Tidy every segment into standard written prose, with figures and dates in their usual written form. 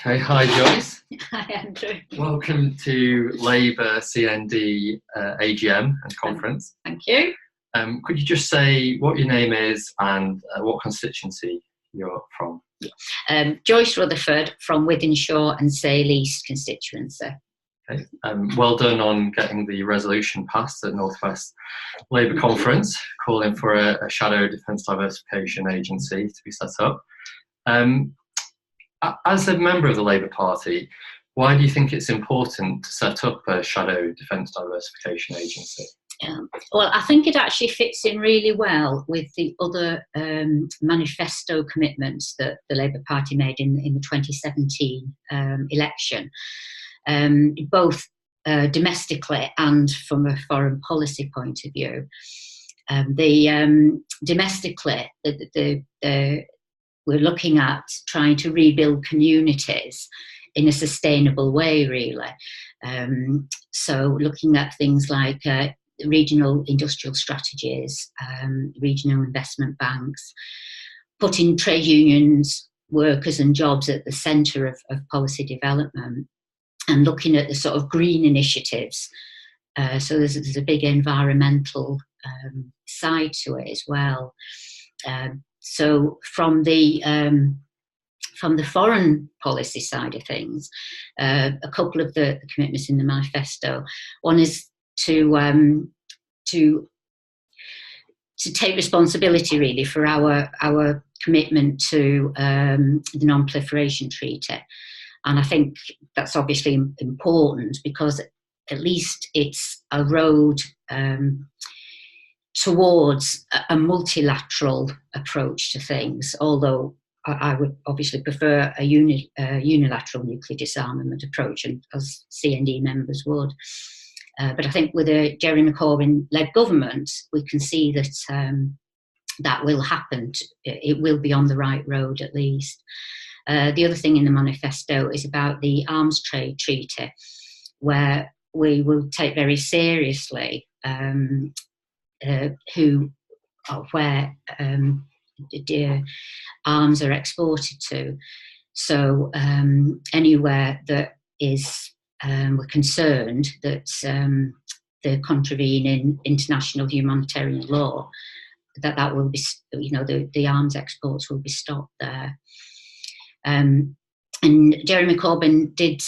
Okay, hi Joyce. Hi Andrew. Welcome to Labour CND AGM and conference. Thank you. Could you just say what your name is and what constituency you're from? Joyce Rutherford from Wythenshawe and Sale East constituency. Okay. Well done on getting the resolution passed at North West Labour Conference, calling for a Shadow Defence Diversification Agency to be set up. As a member of the Labour Party, why do you think it's important to set up a Shadow Defence Diversification Agency? Well, I think it actually fits in really well with the other manifesto commitments that the Labour Party made in the 2017 election, both domestically and from a foreign policy point of view. Domestically, we're looking at trying to rebuild communities in a sustainable way, really. So looking at things like regional industrial strategies, regional investment banks, putting trade unions, workers and jobs at the centre of policy development, and looking at the sort of green initiatives. So there's a big environmental side to it as well. So from the foreign policy side of things, a couple of the commitments in the manifesto. One is to take responsibility really for our commitment to the Non-Proliferation Treaty, and I think that's obviously important because at least it's a road towards a multilateral approach to things, although I would obviously prefer a unilateral nuclear disarmament approach, and as CND members would. But I think with a Jeremy Corbyn-led government, we can see that that will happen. It will be on the right road, at least. The other thing in the manifesto is about the arms trade treaty, where we will take very seriously where arms are exported to. So anywhere that is we're concerned that they're contravening international humanitarian law, that will be, the arms exports will be stopped there. And Jeremy Corbyn did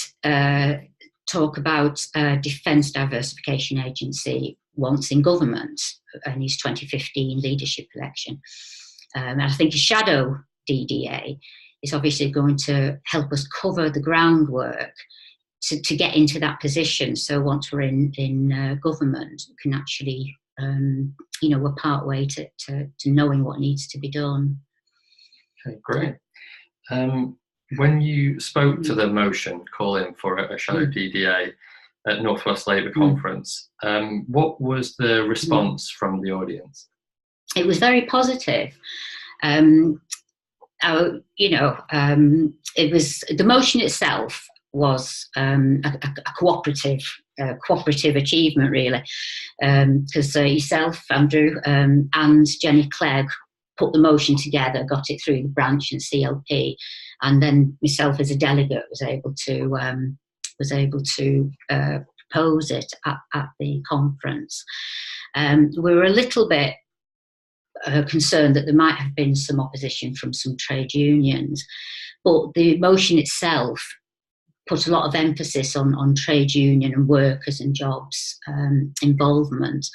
talk about a Defence Diversification Agency once in government in his 2015 leadership election. And I think a shadow DDA is obviously going to help us cover the groundwork to get into that position. So once we're in government, we can actually, we're part way to knowing what needs to be done. Okay, great. When you spoke to the motion calling for a shadow DDA at North West Labour Conference, what was the response from the audience? It was very positive. It was, the motion itself was a cooperative achievement, really, because yourself, Andrew, and Jenny Clegg put the motion together, got it through the branch and CLP, and then myself as a delegate was able to propose it at the conference. We were a little bit concerned that there might have been some opposition from some trade unions, but the motion itself put a lot of emphasis on trade union and workers and jobs involvement.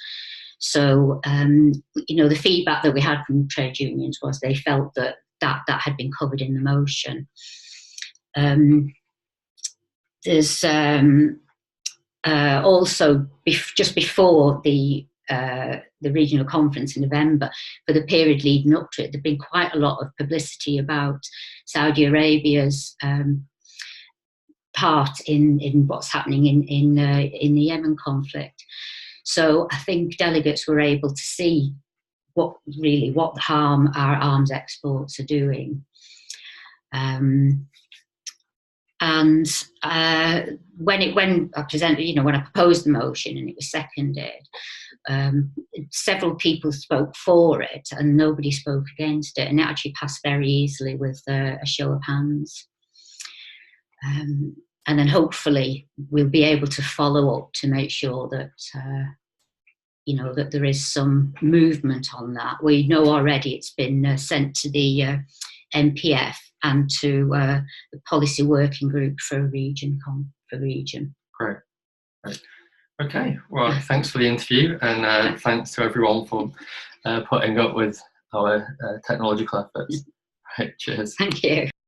So, the feedback that we had from trade unions was they felt that had been covered in the motion. There's also, just before the regional conference in November, for the period leading up to it, there'd been quite a lot of publicity about Saudi Arabia's part in what's happening in the Yemen conflict. So I think delegates were able to see what harm our arms exports are doing. And when I presented, when I proposed the motion and it was seconded, several people spoke for it and nobody spoke against it, and it actually passed very easily with a show of hands. and then hopefully we'll be able to follow up to make sure that that there is some movement on that. We know already it's been sent to the MPF and to the policy working group for region. Great. Okay, well, thanks for the interview, and thanks to everyone for putting up with our technological efforts. Right, cheers. Thank you.